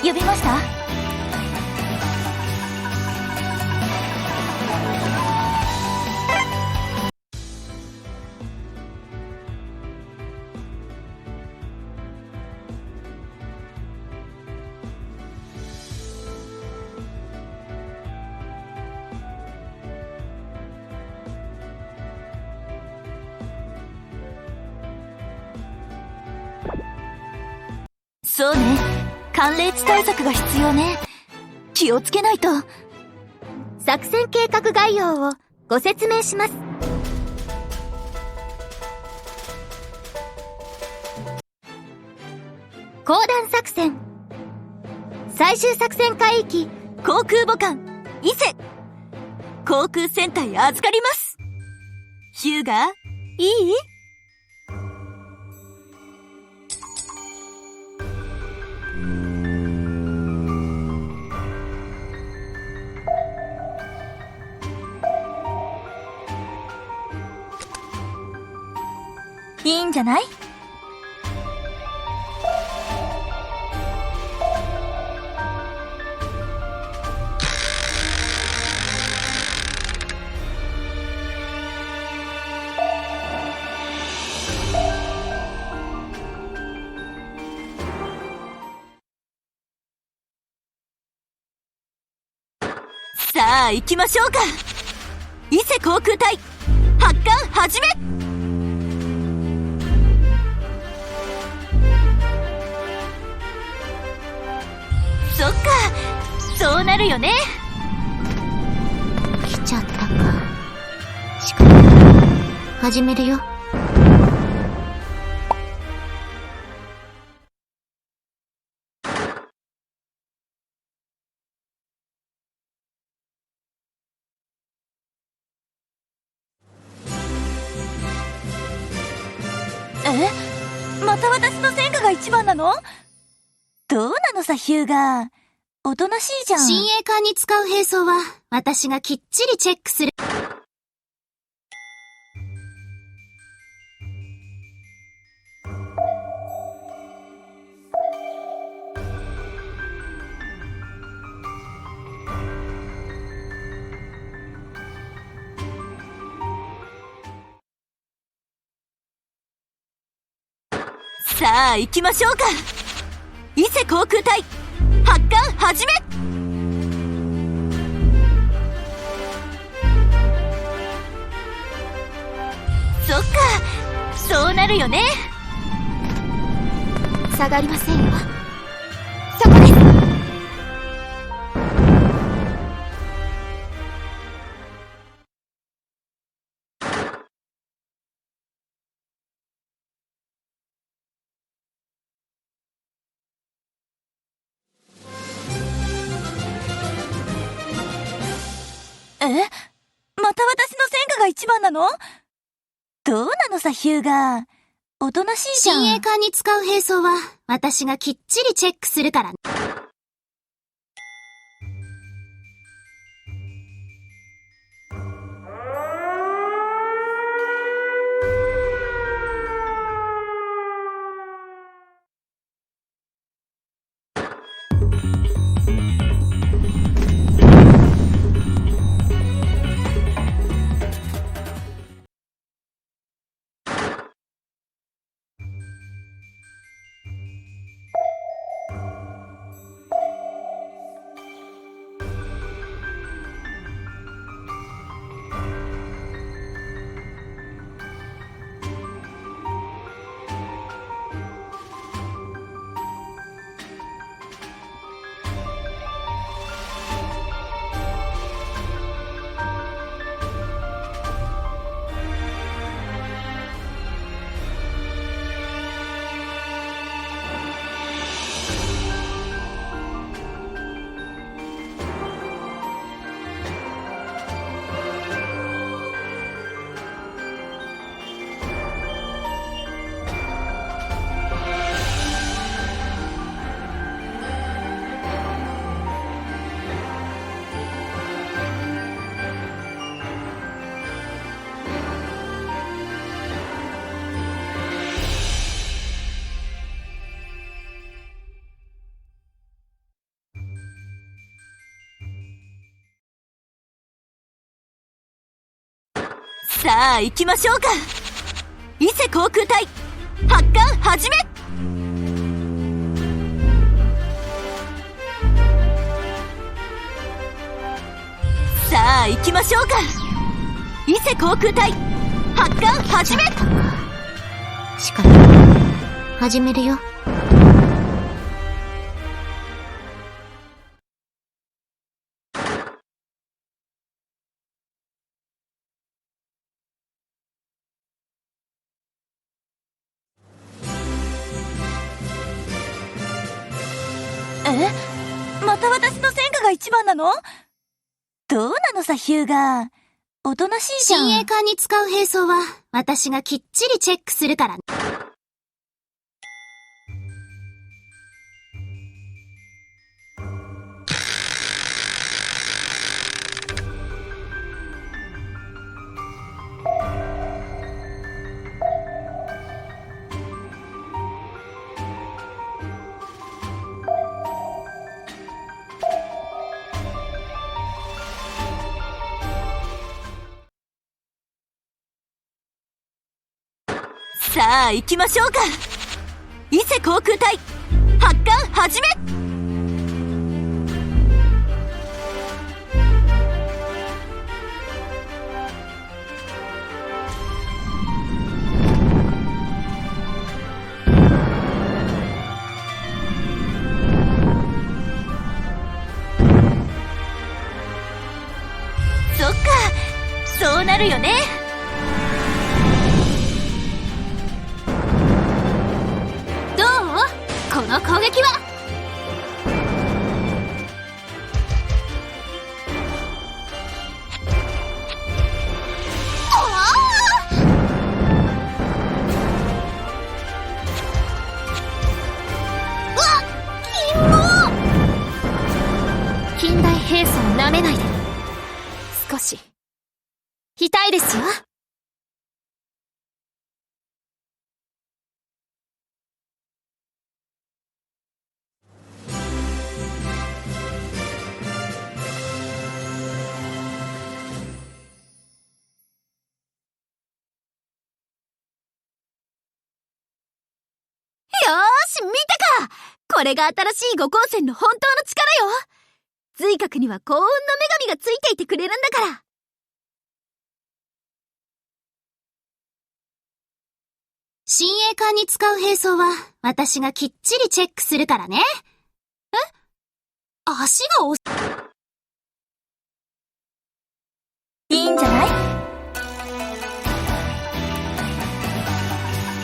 呼びました？そうね。寒冷地対策が必要ね。気をつけないと。作戦計画概要をご説明します。公団作戦。最終作戦海域、航空母艦、伊勢。航空戦隊預かります。ヒューガ、いい？いいんじゃない？さあ行きましょうか。伊勢航空隊発艦始め。そっか、そうなるよね。来ちゃったか。しかも始めるよ。また私の戦果が一番なの？どうなのさ、ヒューガー。おとなしいじゃん。親衛艦に使う兵装は私がきっちりチェックする。さあ行きましょうか。伊勢航空隊発艦始め。そっか、そうなるよね。下がりませんよ。そこです。また私の戦果が一番なの？どうなのさ、ヒューガー。おとなしいじゃん。親衛艦に使う兵装は私がきっちりチェックするからね。さあ行きましょうか。伊勢航空隊発艦始め。さあ行きましょうか。伊勢航空隊発艦始め。仕方ない。始めるよ。また私の戦果が一番なの？どうなのさ、ヒューガー。おとなしいじゃん。親衛艦に使う兵装は、私がきっちりチェックするからね。さあ行きましょうか。伊勢航空隊発艦始め。そっか、そうなるよね。この攻撃は近代兵装舐めないで。少し痛いですよ。よーし、見たか。これが新しい五光線の本当の力よ。髄核には幸運の女神がついていてくれるんだから。親衛艦に使う兵装は、私がきっちりチェックするからね。足が